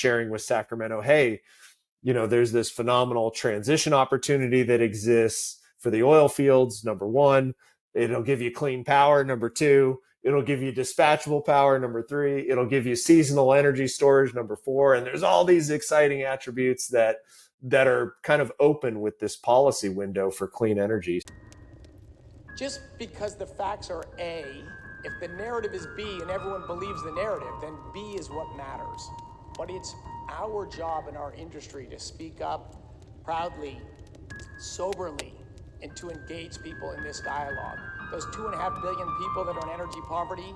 sharing with Sacramento, hey, there's this phenomenal transition opportunity that exists for the oil fields. Number one, it'll give you clean power. Number two, it'll give you dispatchable power. Number three, it'll give you seasonal energy storage. Number four, and there's all these exciting attributes that are kind of open with this policy window for clean energy. Just because the facts are A, if the narrative is B and everyone believes the narrative, then B is what matters. But it's our job in our industry to speak up proudly, soberly, and to engage people in this dialogue. Those 2.5 billion people that are in energy poverty,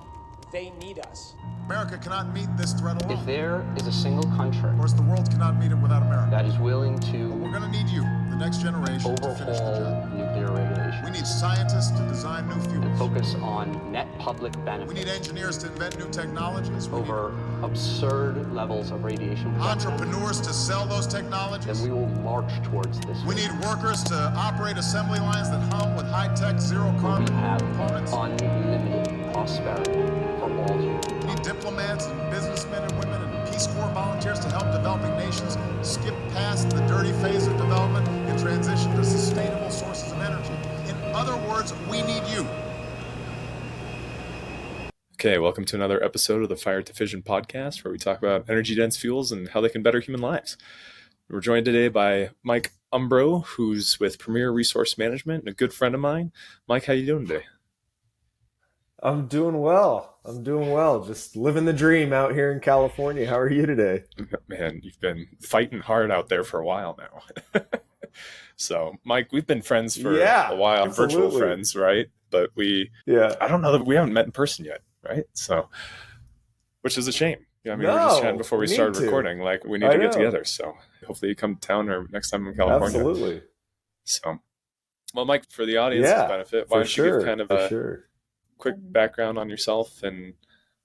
they need us. America cannot meet this threat alone. If there is a single country, of course, the world cannot meet it without America, that is willing to but we're going to need you, the next generation, to finish the job. Nuclear regulation. We need scientists to design new fuels. And focus on net public benefit. We need engineers to invent new technologies. Over absurd levels of radiation protection. Entrepreneurs to sell those technologies. Then we will march towards this. We need workers to operate assembly lines that hum with high-tech, zero-carbon components. Unlimited prosperity for all humans. We need diplomats and businessmen and women and Peace Corps volunteers to help developing nations skip past the dirty phase of development and transition to sustainable sources of energy. In other words, we need you. Okay, welcome to another episode of the Fire to Fission podcast, where we talk about energy-dense fuels and how they can better human lives. We're joined today by Mike Umbro, who's with Premier Resource Management and a good friend of mine. Mike, how you doing today? I'm doing well. Just living the dream out here in California. How are you today? Man, you've been fighting hard out there for a while now. So, Mike, we've been friends for a while, absolutely. Virtual friends, right? But I don't know that we haven't met in person yet, right? So, which is a shame. We were just chatting before we started recording. Like, we need to get together. So, hopefully you come to town or next time in California. Absolutely. So, well, Mike, for the audience's benefit, why don't you give kind of a quick background on yourself, and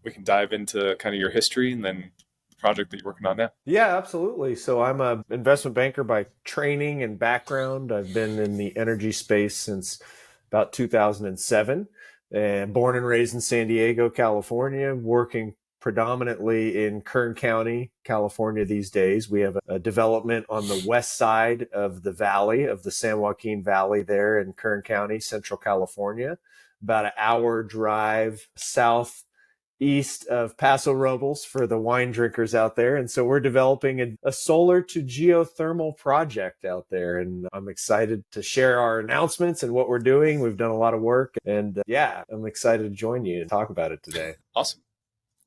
we can dive into kind of your history and then the project that you're working on now. Yeah, absolutely. So I'm an investment banker by training and background. I've been in the energy space since about 2007, and born and raised in San Diego, California, working predominantly in Kern County, California these days. We have a development on the west side of the valley, of the San Joaquin Valley there in Kern County, Central California, about an hour drive southeast of Paso Robles for the wine drinkers out there. And so we're developing a solar to geothermal project out there. And I'm excited to share our announcements and what we're doing. We've done a lot of work, and I'm excited to join you and talk about it today. Awesome.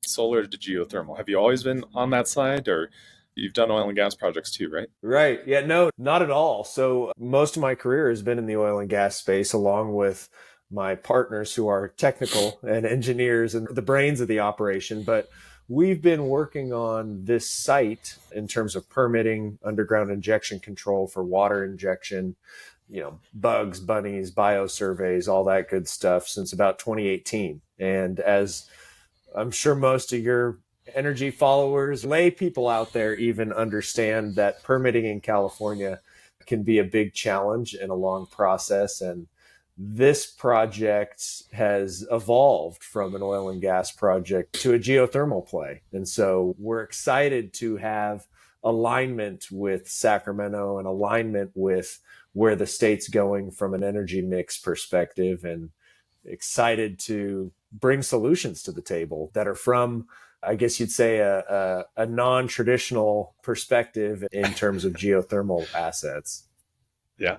Solar to geothermal. Have you always been on that side, or you've done oil and gas projects too, right? Right. Yeah, no, not at all. So most of my career has been in the oil and gas space, along with my partners who are technical and engineers and the brains of the operation. But we've been working on this site in terms of permitting, underground injection control for water injection, bugs, bunnies, biosurveys, all that good stuff since about 2018. And as I'm sure most of your energy followers, lay people out there even understand that permitting in California can be a big challenge and a long process. And this project has evolved from an oil and gas project to a geothermal play. And so we're excited to have alignment with Sacramento and alignment with where the state's going from an energy mix perspective, and excited to bring solutions to the table that are from, I guess you'd say, a non-traditional perspective in terms of geothermal assets. Yeah.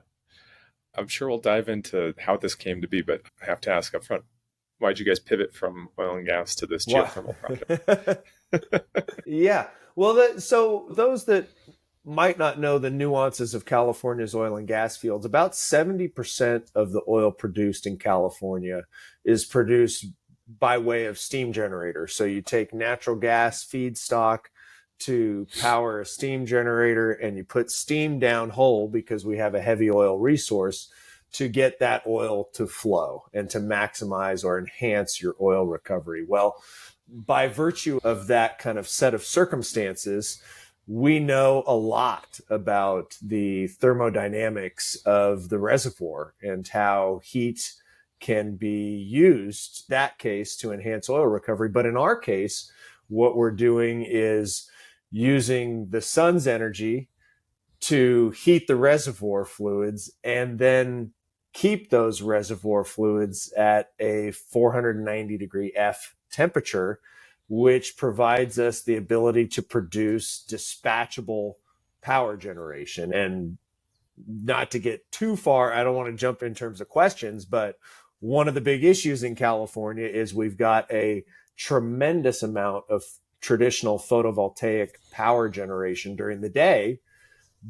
I'm sure we'll dive into how this came to be, but I have to ask up front, why'd you guys pivot from oil and gas to this geothermal project? Yeah. Well, so those that might not know the nuances of California's oil and gas fields, about 70% of the oil produced in California is produced by way of steam generators. So you take natural gas feedstock to power a steam generator, and you put steam down hole, because we have a heavy oil resource, to get that oil to flow and to maximize or enhance your oil recovery. Well, by virtue of that kind of set of circumstances, we know a lot about the thermodynamics of the reservoir and how heat can be used, that case, to enhance oil recovery. But in our case, what we're doing is using the sun's energy to heat the reservoir fluids and then keep those reservoir fluids at a 490 degree F temperature, which provides us the ability to produce dispatchable power generation. And not to get too far, I don't want to jump in terms of questions, but one of the big issues in California is we've got a tremendous amount of traditional photovoltaic power generation during the day,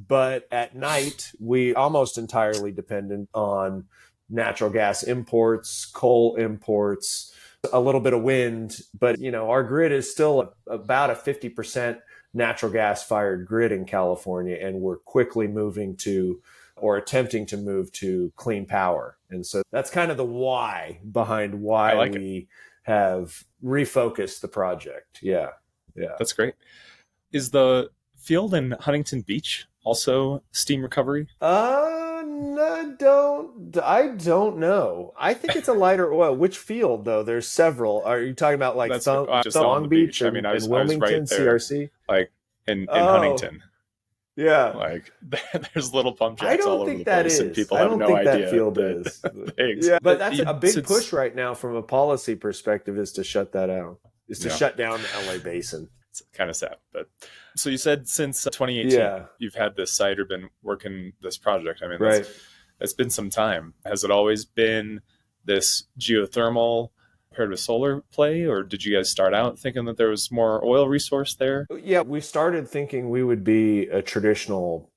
but at night we almost entirely dependent on natural gas imports, coal imports, a little bit of wind, but our grid is still about a 50% natural gas fired grid in California, and we're quickly moving to or attempting to move to clean power. And so that's kind of the why behind why we have refocused the project. Yeah. That's great. Is the field in Huntington Beach also steam recovery? No, I don't know. I think it's a lighter oil. Which field though? There's several. Are you talking about like Long Beach and Wilmington, right there, CRC? Like in Huntington. Yeah. Like there's little pump jacks all over the place, and people have no idea that field is. Yeah, but that's a big push right now from a policy perspective, is to shut that out. Shut down the LA basin. It's kind of sad, but so you said since 2018, you've had this site or been working this project. I mean, that's been some time. Has it always been this geothermal paired with solar play, or did you guys start out thinking that there was more oil resource there? Yeah, we started thinking we would be a traditional,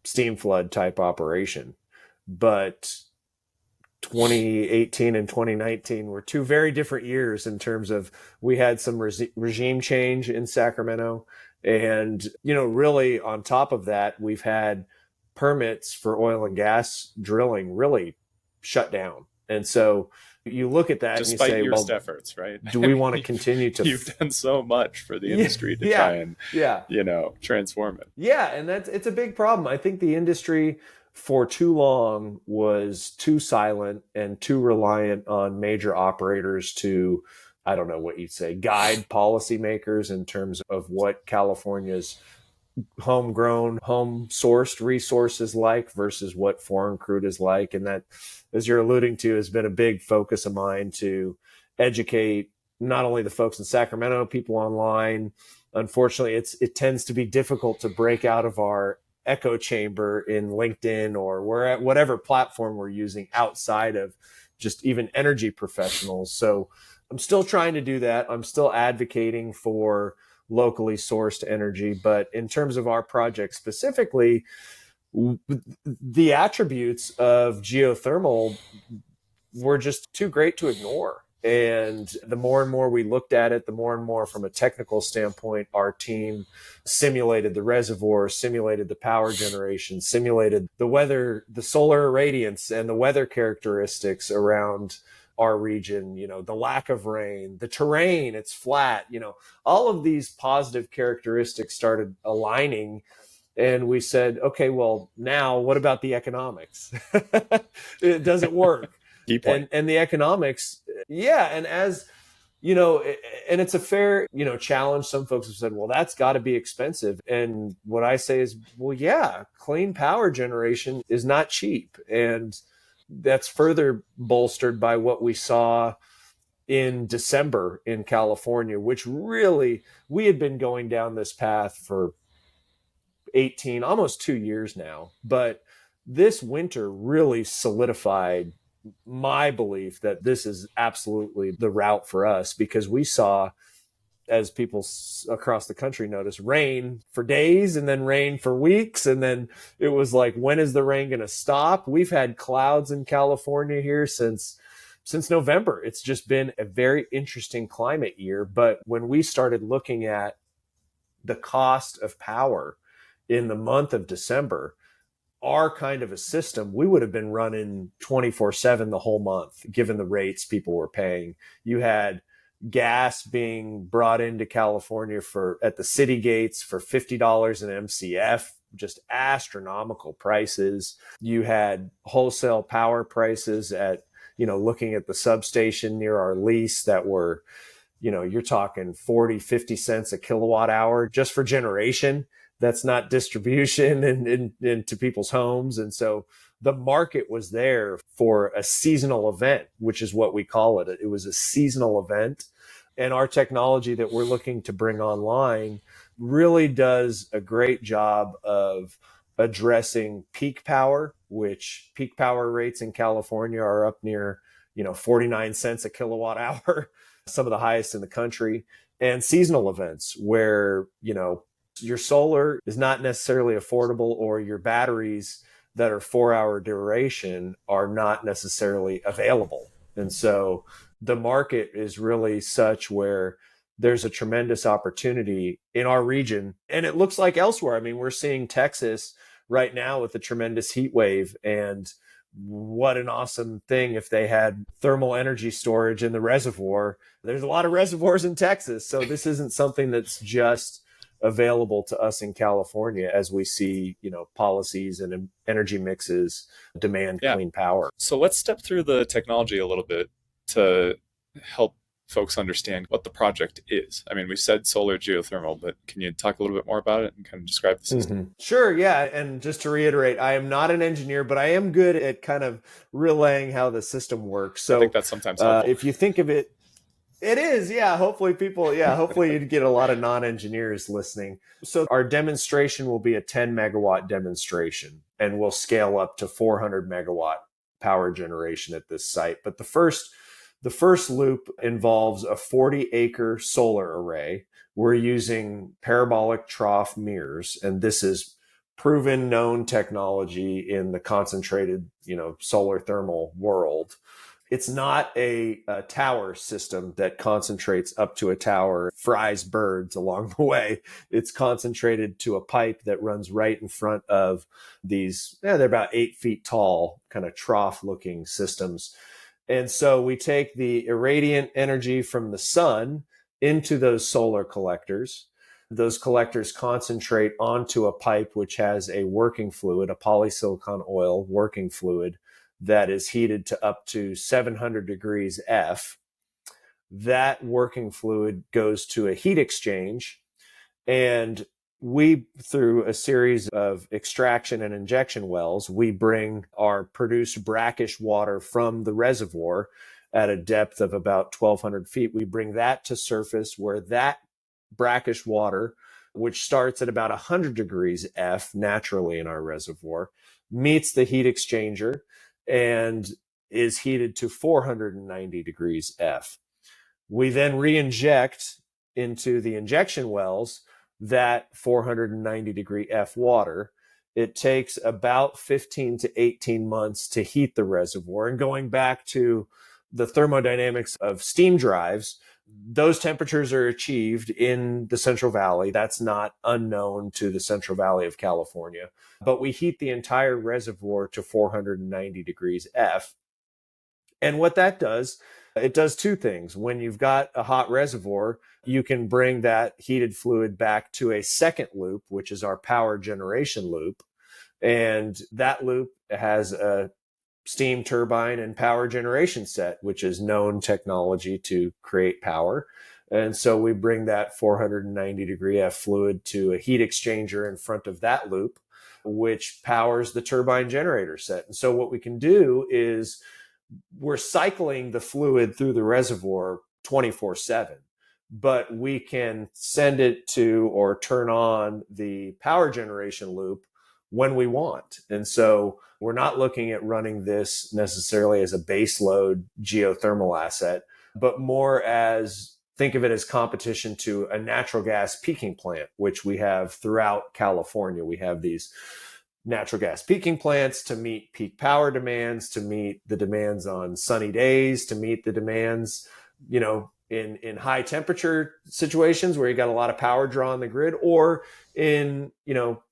steam flood type operation, but 2018 and 2019 were two very different years in terms of we had some regime change in Sacramento. And, really on top of that, we've had permits for oil and gas drilling really shut down. And so you look at that despite and you say, your efforts, right? Do we want to continue to? You've done so much for the industry to try and, transform it. Yeah. And it's a big problem. I think the industry for too long was too silent and too reliant on major operators to, I don't know what you'd say, guide policymakers in terms of what California's homegrown, home-sourced resources like versus what foreign crude is like. And that, as you're alluding to, has been a big focus of mine to educate not only the folks in Sacramento, people online. Unfortunately, it tends to be difficult to break out of our echo chamber in LinkedIn or whatever platform we're using outside of just even energy professionals. So I'm still trying to do that. I'm still advocating for locally sourced energy. But in terms of our project specifically, the attributes of geothermal were just too great to ignore. And the more and more we looked at it, the more and more from a technical standpoint, our team simulated the reservoir, simulated the power generation, simulated the weather, the solar irradiance and the weather characteristics around our region, the lack of rain, the terrain, it's flat, all of these positive characteristics started aligning. And we said, okay, well, now what about the economics? It doesn't work. And the economics, and as and it's a fair challenge. Some folks have said, well, that's got to be expensive. And what I say is, well, yeah, clean power generation is not cheap, and that's further bolstered by what we saw in December in California, which really, we had been going down this path for 18, almost 2 years now, but this winter really solidified my belief that this is absolutely the route for us, because we saw, as people across the country noticed, rain for days and then rain for weeks. And then it was like, when is the rain going to stop? We've had clouds in California here since November. It's just been a very interesting climate year. But when we started looking at the cost of power in the month of December, our kind of a system, we would have been running 24/7 the whole month, given the rates people were paying. You had gas being brought into California at the city gates for $50 an MCF, just astronomical prices. You had wholesale power prices at, looking at the substation near our lease that were you're talking 40, 50 cents a kilowatt hour just for generation. That's not distribution and to people's homes. And so the market was there for a seasonal event, which is what we call it. It was a seasonal event. And our technology that we're looking to bring online really does a great job of addressing peak power, which peak power rates in California are up near, 49 cents a kilowatt hour, some of the highest in the country, and seasonal events where, your solar is not necessarily affordable, or your batteries that are 4-hour duration are not necessarily available. And so the market is really such where there's a tremendous opportunity in our region. And it looks like elsewhere. I mean, we're seeing Texas right now with a tremendous heat wave. And what an awesome thing if they had thermal energy storage in the reservoir. There's a lot of reservoirs in Texas. So this isn't something that's just available to us in California, as we see, policies and energy mixes demand clean power. So let's step through the technology a little bit to help folks understand what the project is. I mean, we said solar geothermal, but can you talk a little bit more about it and kind of describe the system? Mm-hmm. Sure, yeah. And just to reiterate, I am not an engineer, but I am good at kind of relaying how the system works. So I think that's sometimes helpful. If you think of it, it is, yeah. Hopefully you'd get a lot of non-engineers listening. So our demonstration will be a 10 megawatt demonstration, and we'll scale up to 400 megawatt power generation at this site. But the first loop involves a 40-acre solar array. We're using parabolic trough mirrors, and this is proven known technology in the concentrated, solar thermal world. It's not a tower system that concentrates up to a tower, fries birds along the way. It's concentrated to a pipe that runs right in front of these, they're about 8 feet tall, kind of trough looking systems. And so we take the irradiant energy from the sun into those solar collectors. Those collectors concentrate onto a pipe which has a working fluid, a polysilicon oil working fluid, that is heated to up to 700 degrees F. That working fluid goes to a heat exchange, and we, through a series of extraction and injection wells, we bring our produced brackish water from the reservoir at a depth of about 1,200 feet. We bring that to surface, where that brackish water, which starts at about 100 degrees F naturally in our reservoir, meets the heat exchanger and is heated to 490 degrees F. We then re-inject into the injection wells that 490 degree F water. It takes about 15 to 18 months to heat the reservoir. And going back to the thermodynamics of steam drives, those temperatures are achieved in the Central Valley. That's not unknown to the Central Valley of California. But we heat the entire reservoir to 490 degrees F. And what that does, it does two things. When you've got a hot reservoir, you can bring that heated fluid back to a second loop, which is our power generation loop. And that loop has a steam turbine and power generation set, which is known technology to create power. And so we bring that 490 degree F fluid to a heat exchanger in front of that loop, which powers the turbine generator set. And so what we can do is we're cycling the fluid through the reservoir 24/7, but we can send it to or turn on the power generation loop when we want. And so we're not looking at running this necessarily as a base load geothermal asset, but more as, think of it as competition to a natural gas peaking plant, which we have throughout California. We have these natural gas peaking plants to meet peak power demands, to meet the demands on sunny days, to meet the demands, in high temperature situations where you got a lot of power draw on the grid, or in,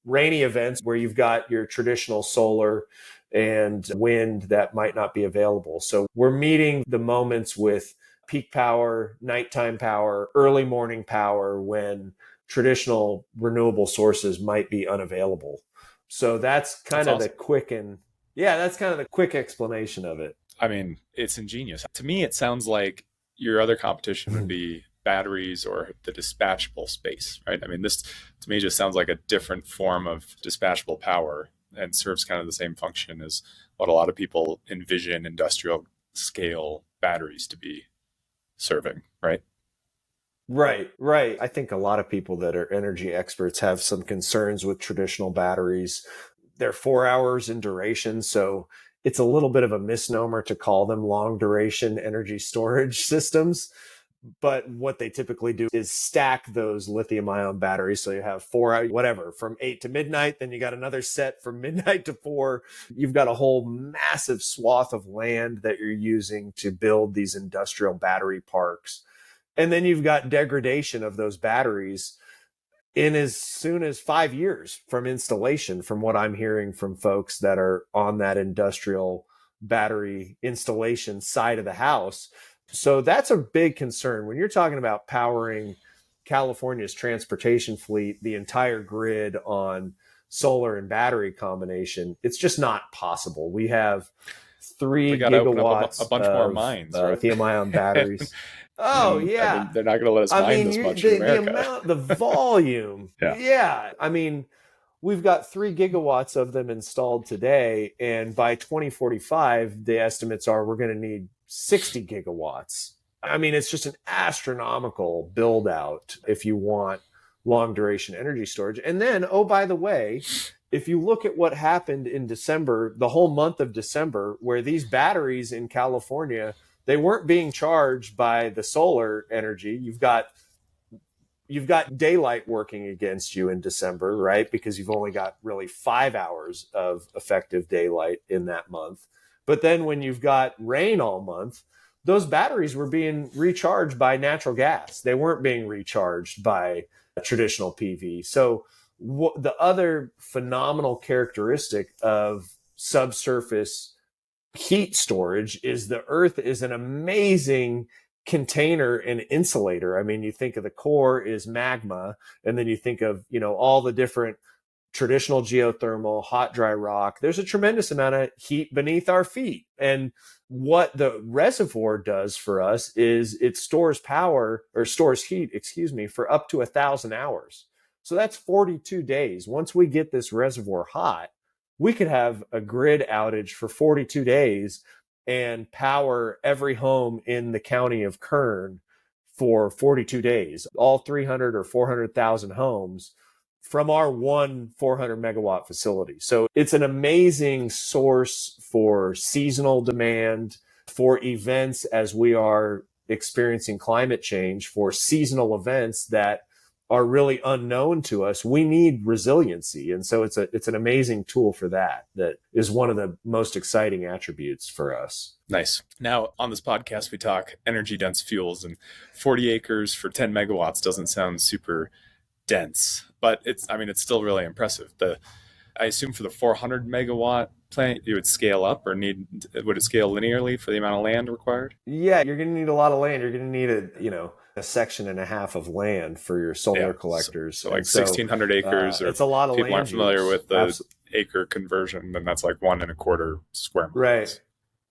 rainy events where you've got your traditional solar and wind that might not be available. So we're meeting the moments with peak power, nighttime power, early morning power when traditional renewable sources might be unavailable. So that's kind of awesome. That's kind of the quick explanation of it. I mean, it's ingenious. To me, it sounds like your other competition would be batteries or the dispatchable space, right? I mean, this to me just sounds like a different form of dispatchable power and serves kind of the same function as what a lot of people envision industrial scale batteries to be serving, right? Right, right. I think a lot of people that are energy experts have some concerns with traditional batteries. They're 4 hours in duration, so it's a little bit of a misnomer to call them long duration energy storage systems. But what they typically do is stack those lithium ion batteries. So you have 4 hours, whatever, from 8 to midnight. Then you got another set from midnight to 4. You've got a whole massive swath of land that you're using to build these industrial battery parks. And then you've got degradation of those batteries in as soon as 5 years from installation, from what I'm hearing from folks that are on that industrial battery installation side of the house. So that's a big concern. When you're talking about powering California's transportation fleet, the entire grid on solar and battery combination, it's just not possible. We have We 3 got to open up a gigawatts bunch more of mines, right? lithium ion batteries. Oh, And I yeah. mean, they're not going to let us I mine mean, this much in the America. amount, the volume. Yeah. Yeah. I mean, we've got 3 gigawatts of them installed today. And by 2045, the estimates are we're going to need 60 gigawatts. I mean, it's just an astronomical build out if you want long duration energy storage. And then, oh, by the way, if you look at what happened in December, the whole month of December, where these batteries in California, they weren't being charged by the solar energy. You've got daylight working against you in December, right? Because you've only got really 5 hours of effective daylight in that month. But then when you've got rain all month, those batteries were being recharged by natural gas. They weren't being recharged by traditional PV. So the other phenomenal characteristic of subsurface heat storage is the earth is an amazing container and insulator. I mean, you think of the core is magma, and then you think of, all the different traditional geothermal, hot, dry rock. There's a tremendous amount of heat beneath our feet. And what the reservoir does for us is it stores power or stores heat, for up to 1,000 hours. So that's 42 days. Once we get this reservoir hot, we could have a grid outage for 42 days and power every home in the county of Kern for 42 days, all 300 or 400,000 homes from our one 400 megawatt facility. So it's an amazing source for seasonal demand, for events as we are experiencing climate change, for seasonal events that are really unknown to us. We need resiliency. And so it's an amazing tool for that is one of the most exciting attributes for us. Nice. Now, on this podcast, we talk energy dense fuels, and 40 acres for 10 megawatts doesn't sound super dense, but it's still really impressive. I assume for the 400 megawatt plant, you would scale up, or would it scale linearly for the amount of land required? Yeah, you're going to need a lot of land. You're going to need a section and a half of land for your solar collectors. So like 1,600 acres. Or it's a lot of people land. aren't familiar with the acre conversion, then that's like 1.25 square miles.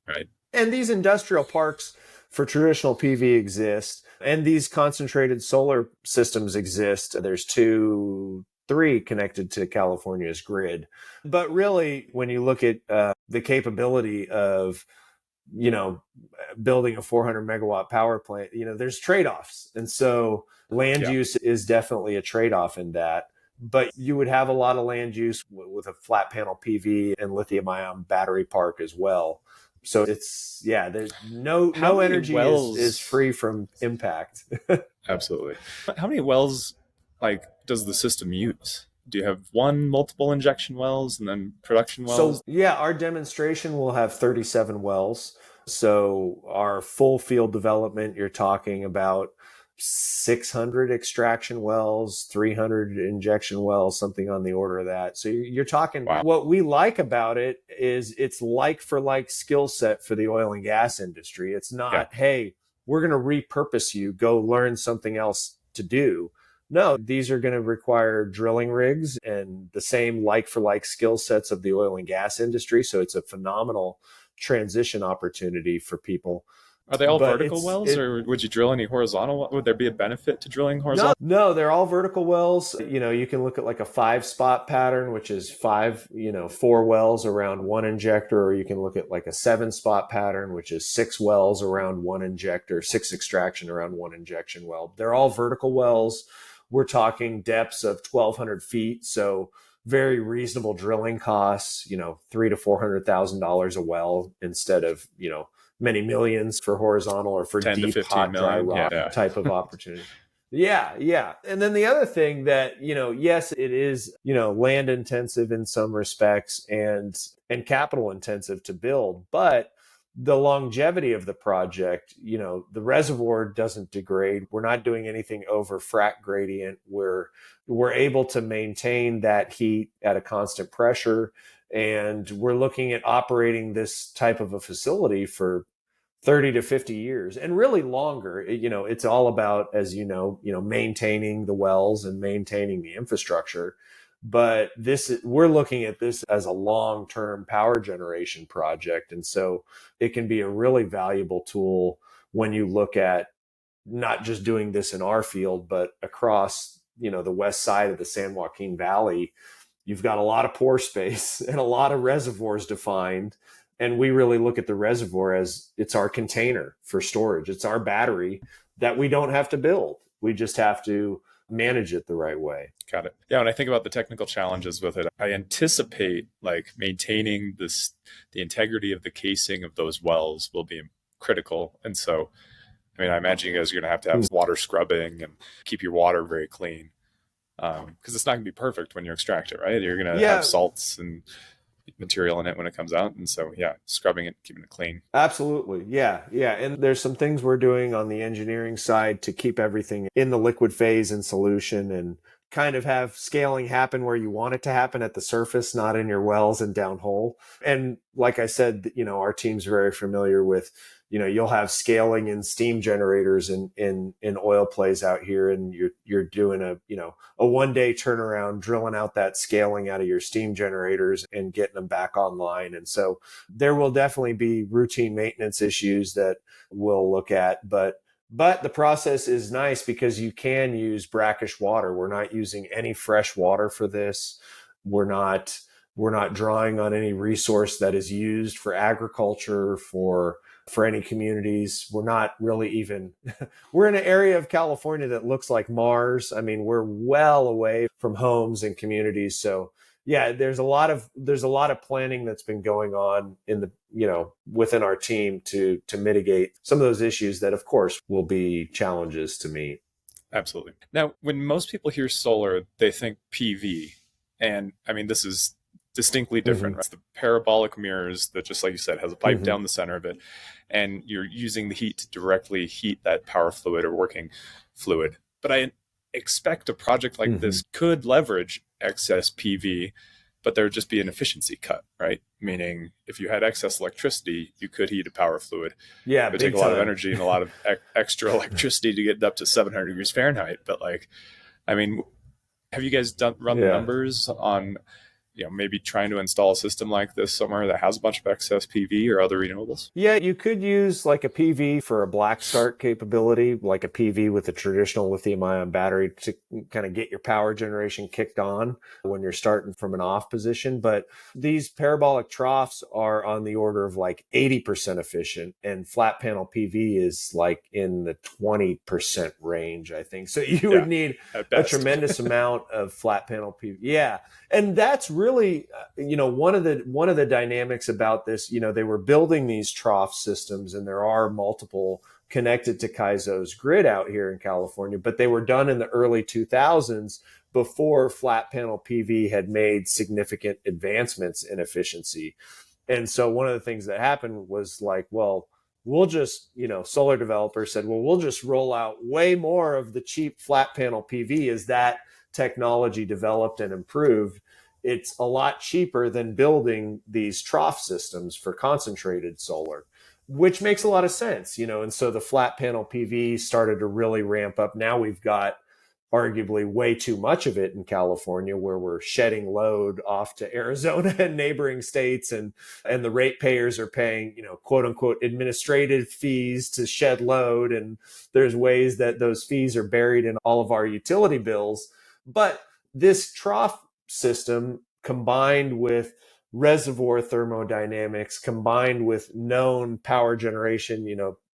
Right. And these industrial parks for traditional PV exist, and these concentrated solar systems exist. There's 2, 3 connected to California's grid. But really, when you look at the capability of building a 400 megawatt power plant, there's trade-offs. And so land use is definitely a trade-off in that. But you would have a lot of land use with a flat panel PV and lithium ion battery park as well. So there's no energy is free from impact. Absolutely. How many wells does the system use? Do you have multiple injection wells and then production wells? So our demonstration will have 37 wells. So our full field development, you're talking about 600 extraction wells, 300 injection wells, something on the order of that. So you're talking, wow. What we like about it is it's like for like skill set for the oil and gas industry. It's not, hey, we're going to repurpose you, go learn something else to do. No, these are going to require drilling rigs and the same like for like skill sets of the oil and gas industry. So it's a phenomenal transition opportunity for people. Are they all but vertical wells, or would you drill any horizontal? Would there be a benefit to drilling horizontal? no, they're all vertical wells. You can look at like a 5-spot pattern, which is 4 wells around one injector, or you can look at like a 7-spot pattern, which is 6 wells around one injector, 6 extraction around one injection well. They're all vertical wells. We're talking depths of 1,200 feet. So very reasonable drilling costs, $300,000 to $400,000 a well instead of, many millions for horizontal or for 10 to deep, 15 hot, dry million. rock Yeah. type of opportunity. Yeah. And then the other thing that, yes, it is, land intensive in some respects and capital intensive to build, but the longevity of the project, the reservoir doesn't degrade. We're not doing anything over frac gradient. We're able to maintain that heat at a constant pressure. And we're looking at operating this type of a facility for 30 to 50 years and really longer. It's all about, as maintaining the wells and maintaining the infrastructure. But we're looking at this as a long-term power generation project. And so it can be a really valuable tool when you look at not just doing this in our field, but across, the west side of the San Joaquin Valley. You've got a lot of pore space and a lot of reservoirs defined. And we really look at the reservoir as it's our container for storage. It's our battery that we don't have to build. We just have to manage it the right way. Got it. Yeah, when I think about the technical challenges with it, I anticipate like maintaining the integrity of the casing of those wells will be critical. And so, I imagine you guys are going to have water scrubbing and keep your water very clean. Because it's not going to be perfect when you extract it, right? You're going to have salts and material in it when it comes out. And so, scrubbing it, keeping it clean. Absolutely. Yeah. And there's some things we're doing on the engineering side to keep everything in the liquid phase and solution and kind of have scaling happen where you want it to happen at the surface, not in your wells and downhole. And like I said, our team's very familiar with, you'll have scaling in steam generators in oil plays out here. And you're doing a 1-day turnaround, drilling out that scaling out of your steam generators and getting them back online. And so there will definitely be routine maintenance issues that we'll look at, but the process is nice because you can use brackish water. We're not using any fresh water for this. We're not drawing on any resource that is used for agriculture, for any communities. We're not really even, we're in an area of California that looks like Mars. We're well away from homes and communities. So yeah, there's a lot of planning that's been going on in the, within our team to mitigate some of those issues that of course will be challenges to meet. Absolutely. Now, when most people hear solar, they think PV. And this is distinctly different. Mm-hmm. It's the parabolic mirrors that, just like you said, has a pipe down the center of it. And you're using the heat to directly heat that power fluid or working fluid. But I expect a project like this could leverage excess PV, but there would just be an efficiency cut, right? Meaning if you had excess electricity, you could heat a power fluid. Yeah, it would take a lot of energy and a lot of extra electricity to get it up to 700 degrees Fahrenheit. But have you guys run the numbers on maybe trying to install a system like this somewhere that has a bunch of excess PV or other renewables? Yeah, you could use like a PV for a black start capability, like a PV with a traditional lithium ion battery to kind of get your power generation kicked on when you're starting from an off position. But these parabolic troughs are on the order of like 80% efficient, and flat panel PV is like in the 20% range, I think. So you would need a tremendous amount of flat panel PV. Yeah. And that's really, one of the dynamics about this, they were building these trough systems, and there are multiple connected to Kaizo's grid out here in California, but they were done in the early 2000s before flat panel PV had made significant advancements in efficiency. And so one of the things that happened was like, well, we'll just, solar developers said, well, we'll just roll out way more of the cheap flat panel PV as that technology developed and improved. It's a lot cheaper than building these trough systems for concentrated solar, which makes a lot of sense, and so the flat panel PV started to really ramp up. Now we've got arguably way too much of it in California, where we're shedding load off to Arizona and neighboring states, and the ratepayers are paying, quote unquote, administrative fees to shed load. And there's ways that those fees are buried in all of our utility bills. But this trough system, combined with reservoir thermodynamics, combined with known power generation,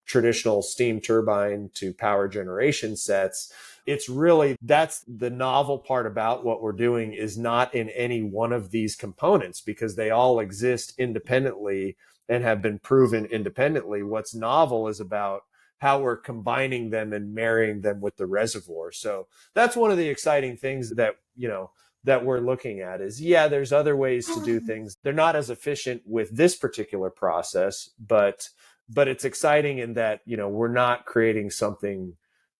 traditional steam turbine to power generation sets, it's really, that's the novel part about what we're doing, is not in any one of these components, because they all exist independently and have been proven independently. What's novel is about how we're combining them and marrying them with the reservoir. So that's one of the exciting things that, that we're looking at is, there's other ways to do things. They're not as efficient with this particular process, but it's exciting in that, we're not creating something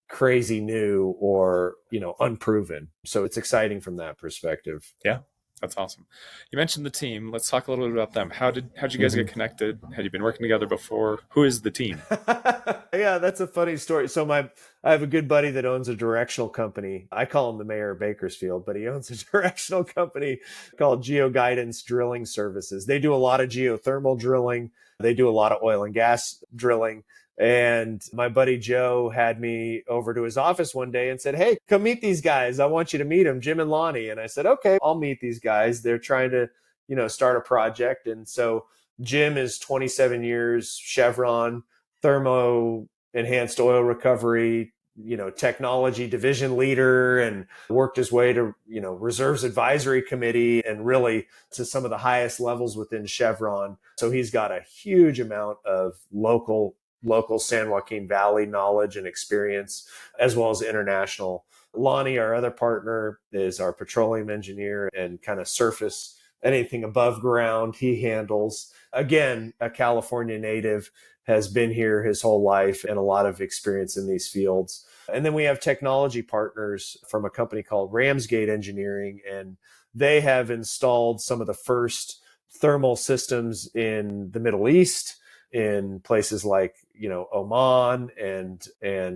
crazy new or, unproven. So it's exciting from that perspective. Yeah, that's awesome. You mentioned the team. Let's talk a little bit about them. How'd you guys get connected? Had you been working together before? Who is the team? Yeah, that's a funny story. So I have a good buddy that owns a directional company. I call him the mayor of Bakersfield, but he owns a directional company called GeoGuidance Drilling Services. They do a lot of geothermal drilling. They do a lot of oil and gas drilling. And my buddy Joe had me over to his office one day and said, "Hey, come meet these guys. I want you to meet them, Jim and Lonnie." And I said, "Okay, I'll meet these guys. They're trying to, start a project." And so Jim is 27 years Chevron, thermo enhanced oil recovery, technology division leader, and worked his way to, reserves advisory committee and really to some of the highest levels within Chevron. So he's got a huge amount of local San Joaquin Valley knowledge and experience, as well as international. Lonnie, our other partner, is our petroleum engineer, and kind of surface, anything above ground, he handles. Again, a California native, has been here his whole life and a lot of experience in these fields. And then we have technology partners from a company called Ramsgate Engineering, and they have installed some of the first thermal systems in the Middle East, in places like, Oman and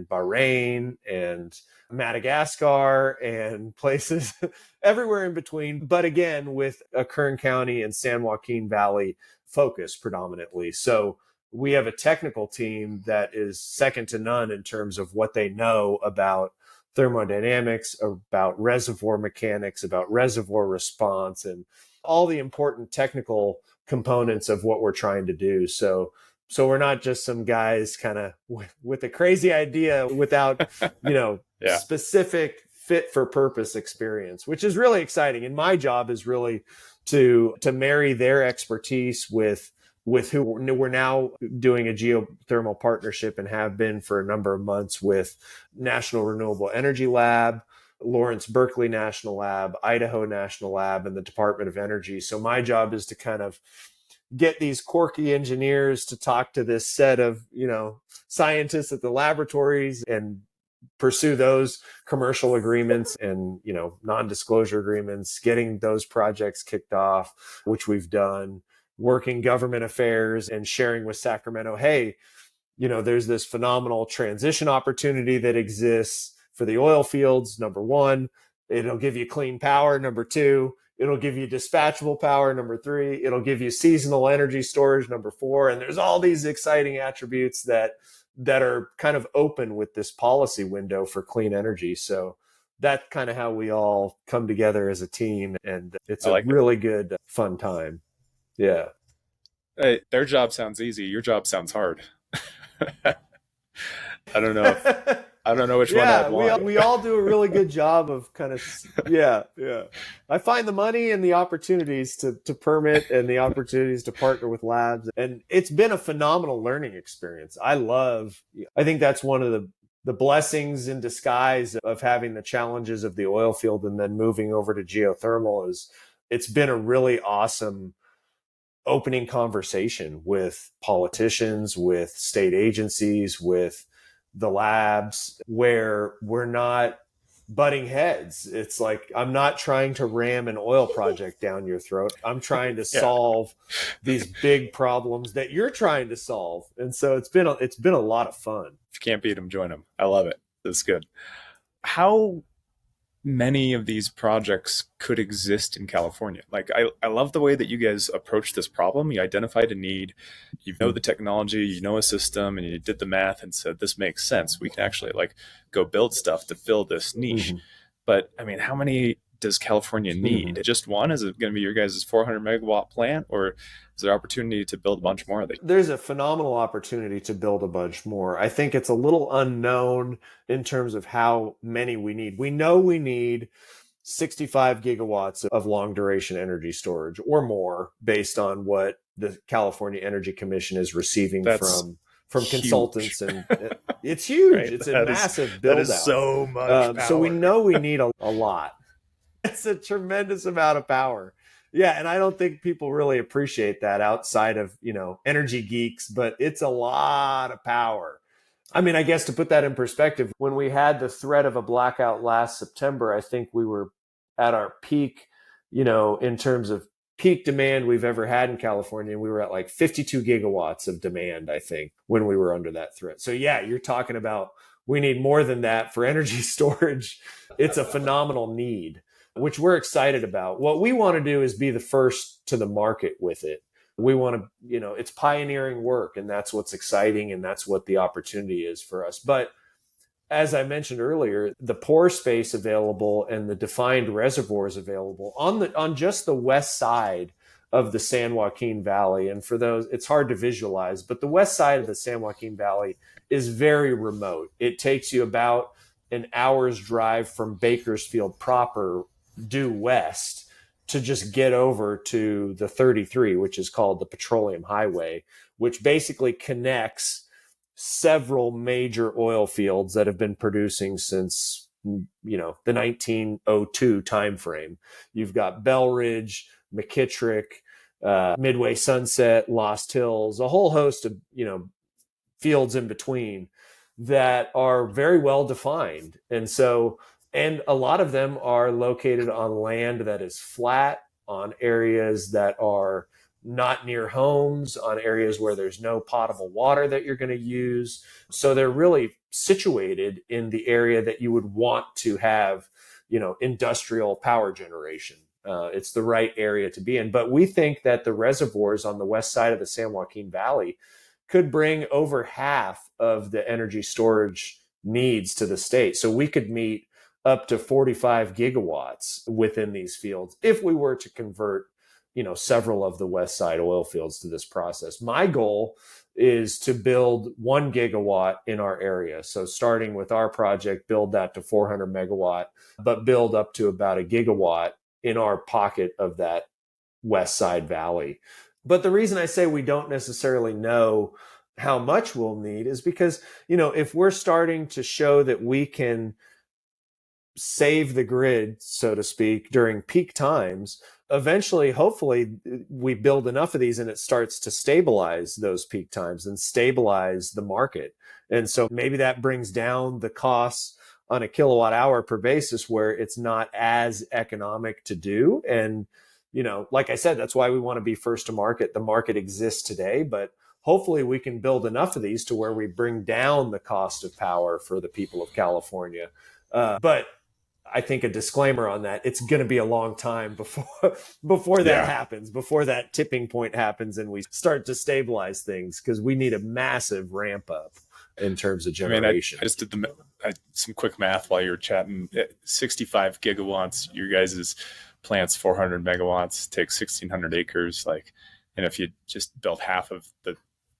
Bahrain and Madagascar and places everywhere in between. But again, with a Kern County and San Joaquin Valley focus predominantly. So we have a technical team that is second to none in terms of what they know about thermodynamics, about reservoir mechanics, about reservoir response, and all the important technical components of what we're trying to do. So we're not just some guys kind of with a crazy idea without, specific fit for purpose experience, which is really exciting. And my job is really to marry their expertise with who we're now doing a geothermal partnership, and have been for a number of months, with National Renewable Energy Lab, Lawrence Berkeley National Lab, Idaho National Lab, and the Department of Energy. So my job is to kind of get these quirky engineers to talk to this set of, scientists at the laboratories and pursue those commercial agreements and, non-disclosure agreements, getting those projects kicked off, which we've done, working government affairs and sharing with Sacramento, hey, there's this phenomenal transition opportunity that exists for the oil fields. Number one, it'll give you clean power. Number two, it'll give you dispatchable power. Number three, it'll give you seasonal energy storage. Number four, and there's all these exciting attributes that are kind of open with this policy window for clean energy. So that's kind of how we all come together as a team, and it's a really good, fun time. Yeah. Hey, their job sounds easy. Your job sounds hard. I don't know. I don't know which one I'd want. We all do a really good job of kind of, yeah. I find the money and the opportunities to permit, and the opportunities to partner with labs. And it's been a phenomenal learning experience. I think that's one of the blessings in disguise of having the challenges of the oil field and then moving over to geothermal, is it's been a really awesome opening conversation with politicians, with state agencies, with the labs, where we're not butting heads. It's like, I'm not trying to ram an oil project down your throat. I'm trying to solve these big problems that you're trying to solve. And so it's been a lot of fun. If you can't beat them, join them. I love it. That's good. How many of these projects could exist in California. Like I love the way that you guys approached this problem. You identified a need, you know the technology, you know a system, and you did the math and said this makes sense. We can actually like go build stuff to fill this niche. Mm-hmm. But I mean, how many does California Mm-hmm. need? Just one? Is it going to be your guys' 400 megawatt plant, or is there opportunity to build a bunch more of these? There's a phenomenal opportunity to build a bunch more. I think it's a little unknown in terms of how many we need. We know we need 65 gigawatts of long duration energy storage or more based on what the California Energy Commission is receiving That's from huge. consultants. And it's huge. Right? It's a That massive build out. is so much power. So we know we need a lot. It's a tremendous amount of power. Yeah, and I don't think people really appreciate that outside of, energy geeks, but it's a lot of power. I mean, I guess to put that in perspective, when we had the threat of a blackout last September, I think we were at our peak, in terms of peak demand we've ever had in California. We were at like 52 gigawatts of demand, I think, when we were under that threat. So yeah, you're talking about we need more than that for energy storage. It's a phenomenal need, which we're excited about. What we want to do is be the first to the market with it. We want to, it's pioneering work, and that's what's exciting, and that's what the opportunity is for us. But as I mentioned earlier, the pore space available and the defined reservoirs available on just the west side of the San Joaquin Valley. And for those, it's hard to visualize, but the west side of the San Joaquin Valley is very remote. It takes you about an hour's drive from Bakersfield proper due west to just get over to the 33, which is called the Petroleum Highway, which basically connects several major oil fields that have been producing since, the 1902 timeframe. You've got Bell Ridge, McKittrick, Midway Sunset, Lost Hills, a whole host of, fields in between that are very well defined. And a lot of them are located on land that is flat, on areas that are not near homes, on areas where there's no potable water that you're going to use. So they're really situated in the area that you would want to have, industrial power generation. It's the right area to be in. But we think that the reservoirs on the west side of the San Joaquin Valley could bring over half of the energy storage needs to the state. So we could meet up to 45 gigawatts within these fields if we were to convert, several of the west side oil fields to this process. My goal is to build 1 gigawatt in our area. So starting with our project, build that to 400 megawatt, but build up to about a gigawatt in our pocket of that west side valley. But the reason I say we don't necessarily know how much we'll need is because, if we're starting to show that we can save the grid, so to speak, during peak times, eventually, hopefully, we build enough of these and it starts to stabilize those peak times and stabilize the market. And so maybe that brings down the costs on a kilowatt hour per basis where it's not as economic to do. And, like I said, that's why we want to be first to market. The market exists today, but hopefully we can build enough of these to where we bring down the cost of power for the people of California. But I think a disclaimer on that, it's going to be a long time before that happens, before that tipping point happens and we start to stabilize things, because we need a massive ramp up in terms of generation. I just did some quick math while you were chatting. 65 gigawatts, your guys' plant's 400 megawatts, takes 1,600 acres. And if you just built half of the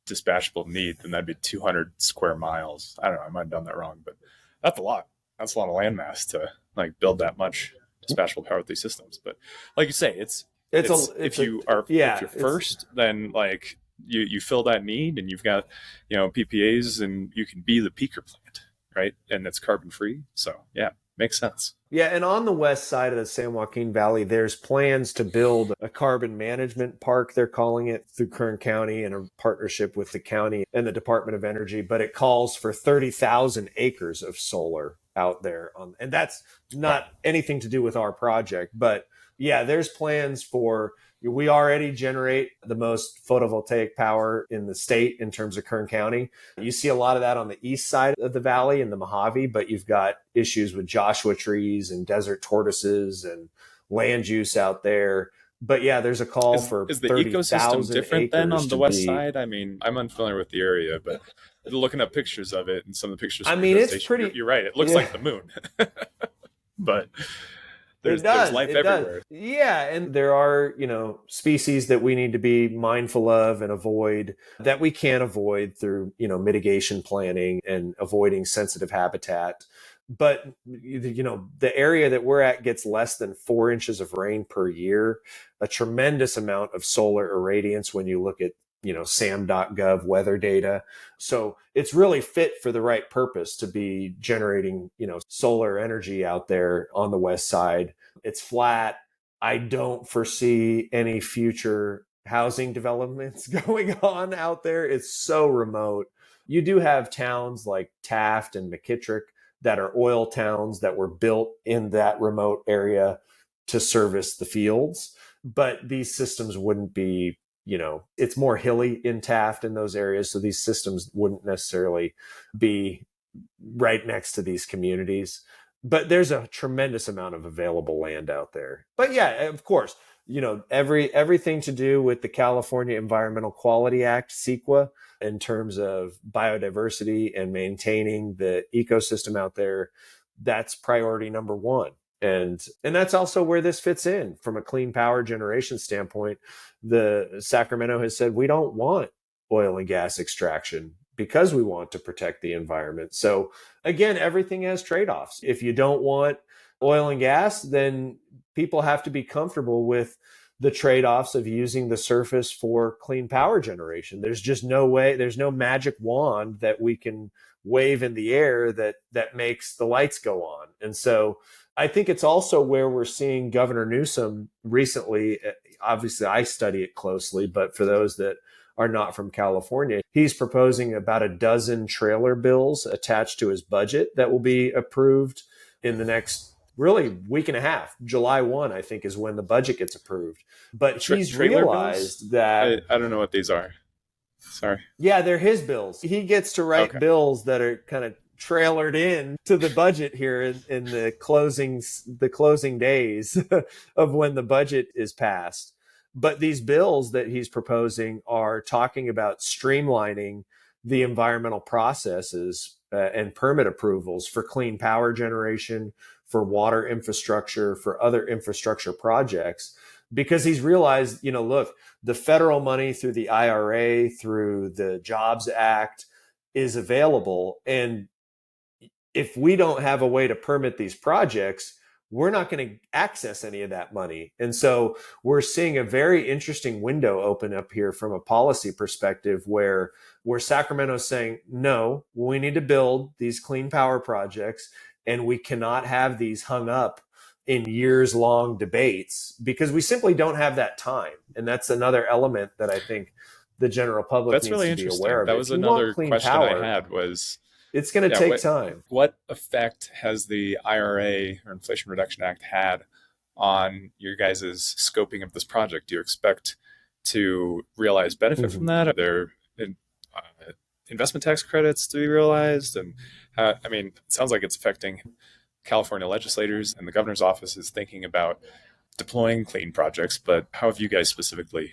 dispatchable need, then that'd be 200 square miles. I don't know, I might have done that wrong, but that's a lot. That's a lot of landmass to build that much dispatchable power with these systems. But like you say, if you're first, then you fill that need and you've got, PPAs and you can be the peaker plant, right? And it's carbon free. So yeah, makes sense. Yeah, and on the west side of the San Joaquin Valley, there's plans to build a carbon management park, they're calling it, through Kern County in a partnership with the county and the Department of Energy. But it calls for 30,000 acres of solar out there. And that's not anything to do with our project, but yeah, there's plans for, we already generate the most photovoltaic power in the state in terms of Kern County. You see a lot of that on the east side of the valley in the Mojave, but you've got issues with Joshua trees and desert tortoises and land use out there. But yeah, there's a call for Is the ecosystem 30,000 different then acres on the to west be. side? I mean, I'm unfamiliar with the area, but looking up pictures of it and some of the pictures I from mean, your it's station, pretty, you're right. It looks yeah. like the moon, but It there's does. life It does. everywhere. Yeah. And there are, species that we need to be mindful of and avoid that we can avoid through, mitigation planning and avoiding sensitive habitat. But, the area that we're at gets less than 4 inches of rain per year, a tremendous amount of solar irradiance when you look at, sam.gov weather data. So it's really fit for the right purpose to be generating, solar energy out there on the west side. It's flat. I don't foresee any future housing developments going on out there. It's so remote. You do have towns like Taft and McKittrick that are oil towns that were built in that remote area to service the fields. But these systems wouldn't be, it's more hilly in Taft in those areas. So these systems wouldn't necessarily be right next to these communities. But there's a tremendous amount of available land out there. But yeah, of course, everything to do with the California Environmental Quality Act, CEQA, in terms of biodiversity and maintaining the ecosystem out there, that's priority number one. And that's also where this fits in from a clean power generation standpoint. The Sacramento has said we don't want oil and gas extraction because we want to protect the environment. So again, everything has trade-offs. If you don't want oil and gas, then people have to be comfortable with the trade-offs of using the surface for clean power generation. There's just no way, there's no magic wand that we can wave in the air that makes the lights go on. And so I think it's also where we're seeing Governor Newsom recently. Obviously, I study it closely, but for those that are not from California, he's proposing about a dozen trailer bills attached to his budget that will be approved in the next really week and a half. July 1, I think, is when the budget gets approved. But he's Trailer bills? realized that, I don't know what these are. Sorry. yeah, they're his bills. He gets to write Okay. bills that are kind of trailered in to the budget here in the closing days of when the budget is passed. But these bills that he's proposing are talking about streamlining the environmental processes and permit approvals for clean power generation, for water infrastructure, for other infrastructure projects, because he's realized, look, the federal money through the IRA, through the Jobs Act is available. And if we don't have a way to permit these projects, we're not going to access any of that money. And so we're seeing a very interesting window open up here from a policy perspective where Sacramento's saying, no, we need to build these clean power projects and we cannot have these hung up in years long debates because we simply don't have that time. And that's another element that I think the general public That's needs really to be interesting. aware of. That If was you want another clean question I power, had was, it's going to yeah, take time. what effect has the IRA or Inflation Reduction Act had on your guys' scoping of this project? Do you expect to realize benefit from that? Are there investment tax credits to be realized? And it sounds like it's affecting California legislators, and the governor's office is thinking about deploying clean projects. But how have you guys specifically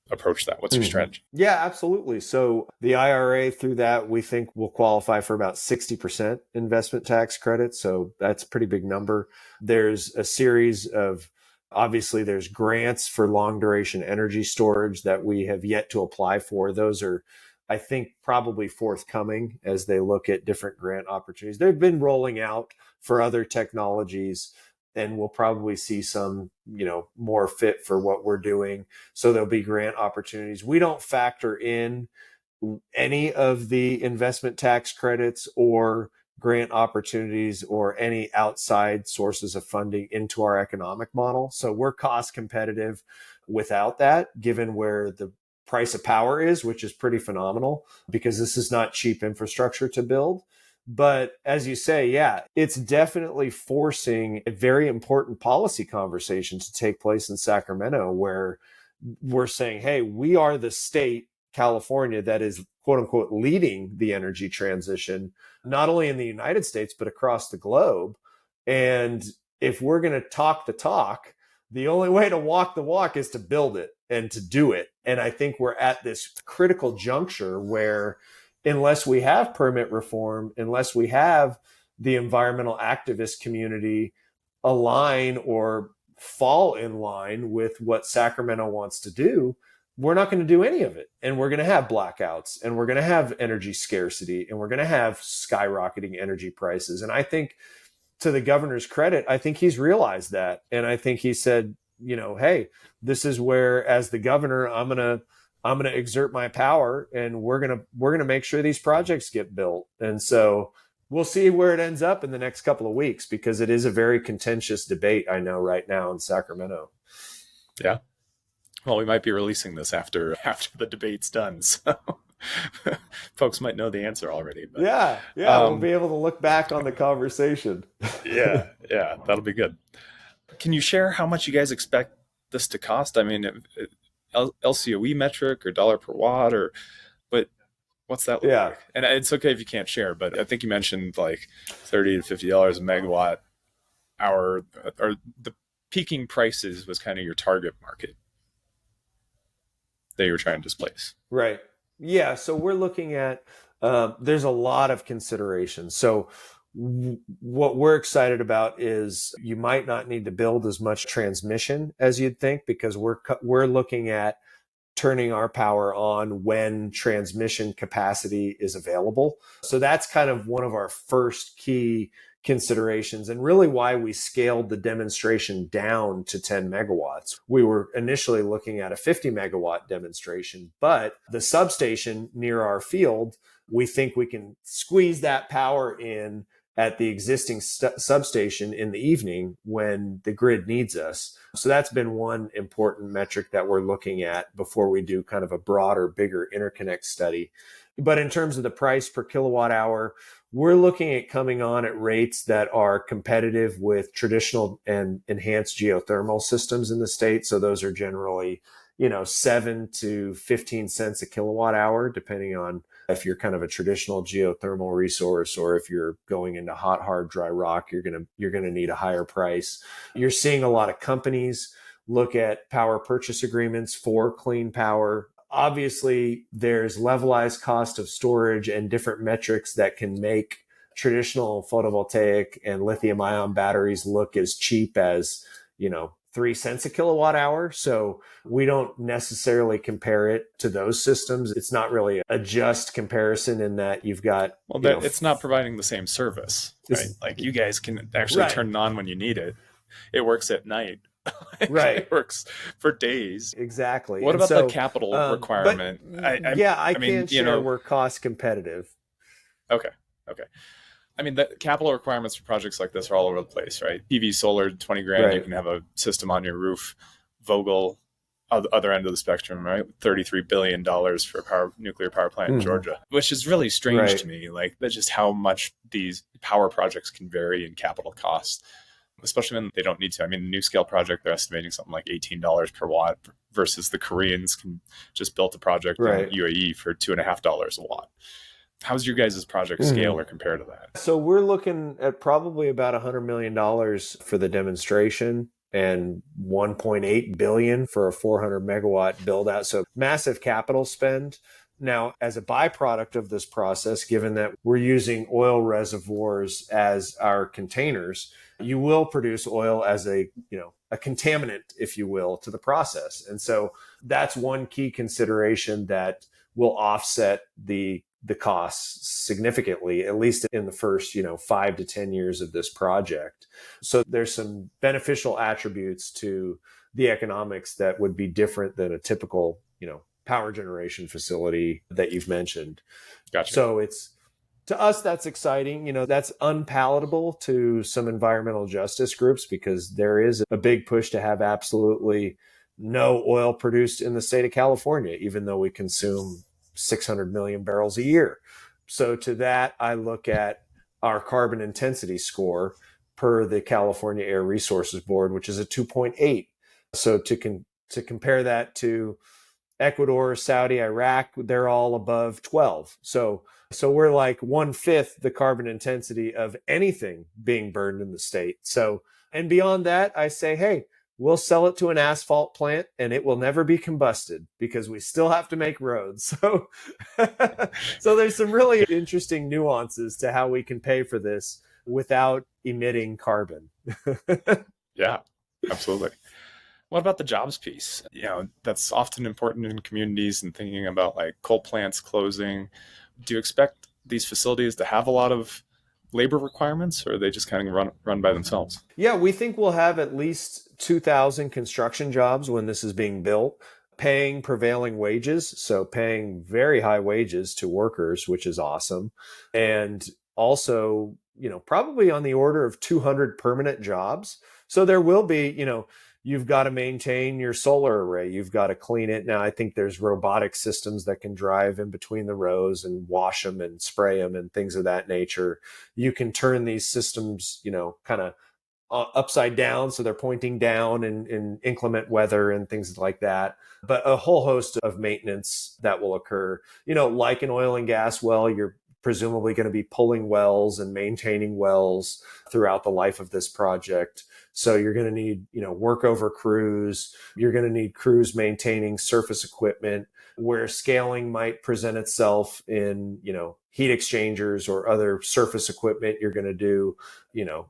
approached that? What's your strategy? Yeah, absolutely. So the IRA through that, we think will qualify for about 60% investment tax credit. So that's a pretty big number. There's a series of, obviously there's grants for long duration energy storage that we have yet to apply for. Those are, I think, probably forthcoming as they look at different grant opportunities. They've been rolling out for other technologies, and we'll probably see some, more fit for what we're doing. So there'll be grant opportunities. We don't factor in any of the investment tax credits or grant opportunities or any outside sources of funding into our economic model. So we're cost competitive without that, given where the price of power is, which is pretty phenomenal because this is not cheap infrastructure to build. But as you say, yeah, it's definitely forcing a very important policy conversation to take place in Sacramento, where we're saying, hey, we are the state, California, that is quote unquote leading the energy transition, not only in the United States, but across the globe. And if we're going to talk the talk, the only way to walk the walk is to build it and to do it. And I think we're at this critical juncture where, unless we have permit reform, unless we have the environmental activist community align or fall in line with what Sacramento wants to do, we're not going to do any of it. And we're going to have blackouts, and we're going to have energy scarcity, and we're going to have skyrocketing energy prices. And I think, to the governor's credit, I think he's realized that. And I think he said, hey, this is where, as the governor, I'm going to exert my power, and we're going to make sure these projects get built. And so we'll see where it ends up in the next couple of weeks, because it is a very contentious debate, I know, right now in Sacramento. Yeah. Well, we might be releasing this after the debate's done, so folks might know the answer already. But, yeah, we'll be able to look back on the conversation. yeah, that'll be good. Can you share how much you guys expect this to cost? I mean, LCOE metric or dollar per watt, or what's that look like? And it's okay if you can't share, but I think you mentioned like $30 to $50 a megawatt hour, or the peaking prices was kind of your target market that you were trying to displace. Right. Yeah. So we're looking at, there's a lot of considerations. So what we're excited about is you might not need to build as much transmission as you'd think, because we're looking at turning our power on when transmission capacity is available. So that's kind of one of our first key considerations, and really why we scaled the demonstration down to 10 megawatts. We were initially looking at a 50 megawatt demonstration, but the substation near our field, we think we can squeeze that power in at the existing substation in the evening when the grid needs us. So that's been one important metric that we're looking at before we do kind of a broader, bigger interconnect study. But in terms of the price per kilowatt hour, we're looking at coming on at rates that are competitive with traditional and enhanced geothermal systems in the state. So those are generally, 7 to 15 cents a kilowatt hour, depending on if you're kind of a traditional geothermal resource, or if you're going into hot, hard, dry rock, you're going to need a higher price. You're seeing a lot of companies look at power purchase agreements for clean power. Obviously, there's levelized cost of storage and different metrics that can make traditional photovoltaic and lithium ion batteries look as cheap as, 3 cents a kilowatt hour. So we don't necessarily compare it to those systems. It's not really a just comparison in that you've got... it's not providing the same service, right? Like, you guys can actually turn it on when you need it. It works at night. Right. It works for days. Exactly. What about the capital requirement? I can share we're cost competitive. Okay. I mean, the capital requirements for projects like this are all over the place, right? PV solar, 20 grand, right. You can have a system on your roof. Vogtle, other end of the spectrum, right? $33 billion for a nuclear power plant in Georgia, which is really strange to me. Like, that's just how much these power projects can vary in capital costs, especially when they don't need to. I mean, the NuScale project, they're estimating something like $18 per watt, versus the Koreans can just build a project in UAE for $2.50 a watt. How's your guys' project scale or compared to that? So we're looking at probably about $100 million for the demonstration and $1.8 billion for a 400 megawatt build out. So massive capital spend. Now, as a byproduct of this process, given that we're using oil reservoirs as our containers, you will produce oil as a contaminant, if you will, to the process. And so that's one key consideration that will offset the costs significantly, at least in the first, 5 to 10 years of this project. So there's some beneficial attributes to the economics that would be different than a typical, power generation facility that you've mentioned. Gotcha. So to us, that's exciting. That's unpalatable to some environmental justice groups, because there is a big push to have absolutely no oil produced in the state of California, even though we consume 600 million barrels a year. So to that, I look at our carbon intensity score per the California Air Resources Board, which is a 2.8. So to compare that to Ecuador, Saudi, Iraq, they're all above 12. So we're like 1/5 the carbon intensity of anything being burned in the state. So, and beyond that, I say, hey, we'll sell it to an asphalt plant and it will never be combusted because we still have to make roads. So, so there's some really interesting nuances to how we can pay for this without emitting carbon. Yeah, absolutely. What about the jobs piece? That's often important in communities and thinking about like coal plants closing. Do you expect these facilities to have a lot of labor requirements, or are they just kind of run by themselves? Yeah, we think we'll have at least 2,000 construction jobs when this is being built, paying prevailing wages. So paying very high wages to workers, which is awesome. And also, probably on the order of 200 permanent jobs. So there will be, you've got to maintain your solar array. You've got to clean it. Now, I think there's robotic systems that can drive in between the rows and wash them and spray them and things of that nature. You can turn these systems, kind of upside down. So they're pointing down in inclement weather and things like that. But a whole host of maintenance that will occur, like an oil and gas well, you're presumably going to be pulling wells and maintaining wells throughout the life of this project. So you're going to need, workover crews. You're going to need crews maintaining surface equipment where scaling might present itself in, heat exchangers or other surface equipment. You're going to do,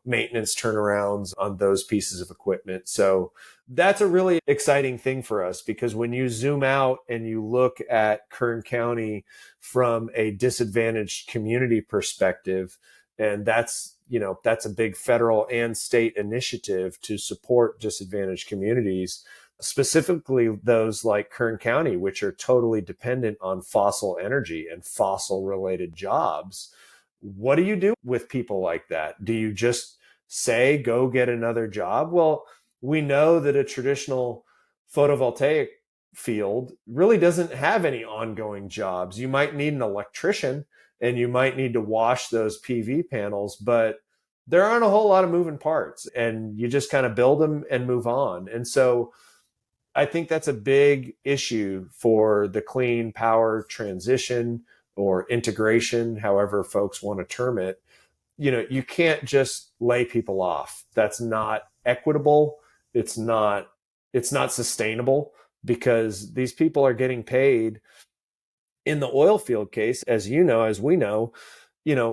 maintenance turnarounds on those pieces of equipment. So that's a really exciting thing for us because when you zoom out and you look at Kern County from a disadvantaged community perspective, and that's a big federal and state initiative to support disadvantaged communities, specifically those like Kern County, which are totally dependent on fossil energy and fossil related jobs. What do you do with people like that? Do you just say, go get another job? Well, we know that a traditional photovoltaic field really doesn't have any ongoing jobs. You might need an electrician and you might need to wash those PV panels, but there aren't a whole lot of moving parts and you just kind of build them and move on. And so I think that's a big issue for the clean power transition or integration, however folks want to term it. You can't just lay people off. That's not equitable. It's not sustainable because these people are getting paid. In the oil field case, as we know,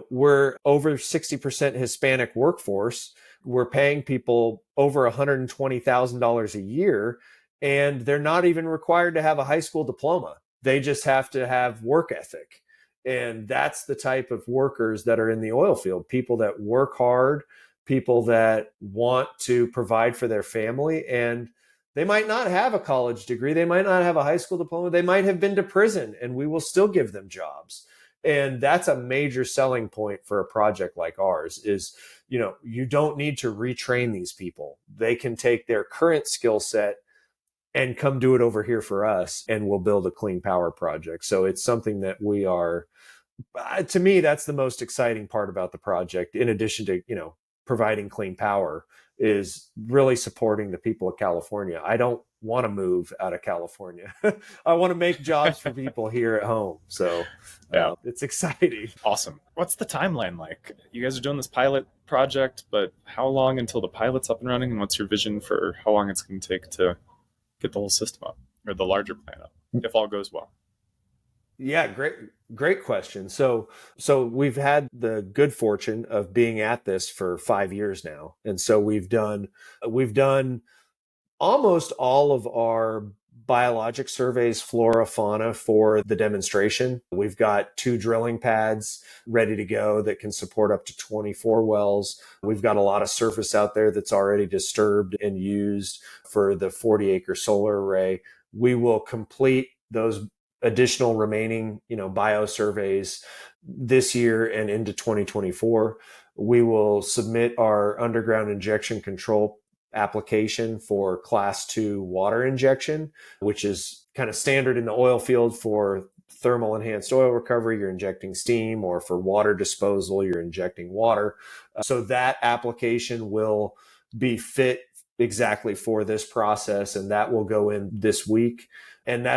we're over 60% Hispanic workforce. We're paying people over $120,000 a year, and they're not even required to have a high school diploma. They just have to have work ethic. And that's the type of workers that are in the oil field, people that work hard, people that want to provide for their family. And they might not have a college degree. They might not have a high school diploma. They might have been to prison, and we will still give them jobs. And that's a major selling point for a project like ours is, you don't need to retrain these people. They can take their current skill set and come do it over here for us, and we'll build a clean power project. So it's something that we are, to me, that's the most exciting part about the project. In addition to, providing clean power, is really supporting the people of California. I don't want to move out of California. I want to make jobs for people here at home. So Yeah, it's exciting. awesome. What's the timeline like? You guys are doing this pilot project, but how long until the pilot's up and running? And what's your vision for how long it's going to take to get the whole system up or the larger plant up, if all goes well? Yeah, great question. So we've had the good fortune of being at this for 5 years now. And so we've done almost all of our biologic surveys, flora, fauna, for the demonstration. We've got 2 drilling pads ready to go that can support up to 24 wells. We've got a lot of surface out there that's already disturbed and used for the 40-acre solar array. We will complete those additional remaining, bio surveys this year and into 2024. We will submit our underground injection control application for class 2 water injection, which is kind of standard in the oil field for thermal enhanced oil recovery, you're injecting steam, or for water disposal, you're injecting water. So that application will be fit exactly for this process, and that will go in this week. And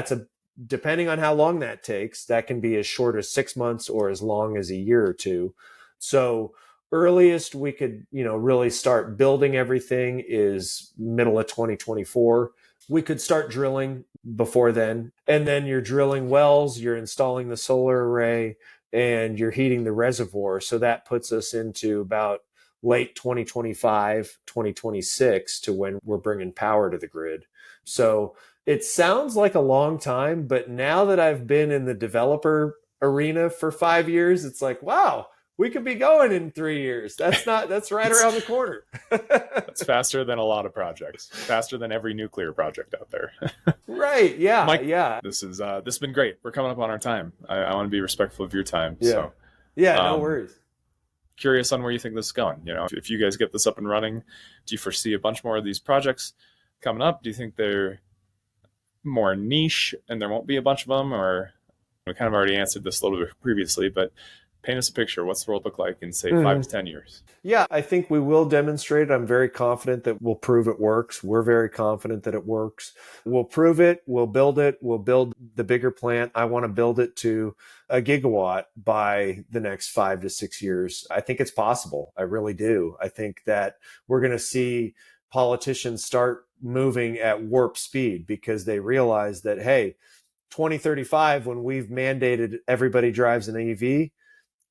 depending on how long that takes, that can be as short as 6 months or as long as a year or two. So earliest we could, really start building everything is middle of 2024. We could start drilling before then. And then you're drilling wells, you're installing the solar array, and you're heating the reservoir. So that puts us into about late 2025, 2026 to when we're bringing power to the grid. So it sounds like a long time, but now that I've been in the developer arena for 5 years, it's like, wow, we could be going in 3 years. That's right around the corner. That's faster than a lot of projects, faster than every nuclear project out there. Right. Yeah. Mike, yeah. This has been great. We're coming up on our time. I want to be respectful of your time. Yeah. So, yeah, no worries. Curious on where you think this is going. If you guys get this up and running, do you foresee a bunch more of these projects coming up? Do you think they're more niche and there won't be a bunch of them? Or we kind of already answered this a little bit previously, but paint us a picture. What's the world look like in, say, 5 to 10 years? Yeah, I think we will demonstrate it. I'm very confident that we'll prove it works. We're very confident that it works. We'll prove it. We'll build it. We'll build the bigger plant. I want to build it to a gigawatt by the next 5 to 6 years. I think it's possible. I really do. I think that we're going to see politicians start moving at warp speed because they realize that, hey, 2035, when we've mandated everybody drives an EV,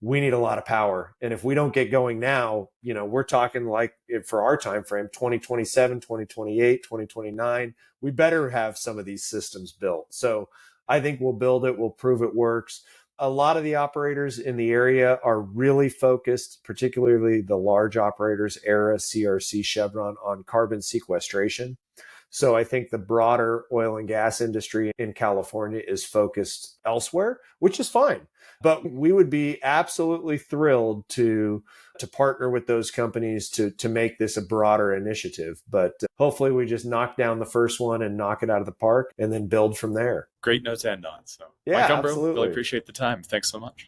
we need a lot of power. And if we don't get going now, we're talking like for our time frame, 2027, 2028, 2029, we better have some of these systems built. So I think we'll build it. We'll prove it works. A lot of the operators in the area are really focused, particularly the large operators, Aera, CRC, Chevron, on carbon sequestration. So I think the broader oil and gas industry in California is focused elsewhere, which is fine. But we would be absolutely thrilled to partner with those companies to make this a broader initiative. But hopefully we just knock down the first one and knock it out of the park and then build from there. Great note to end on. So, yeah, Mike Umbro, absolutely. really appreciate the time. Thanks so much.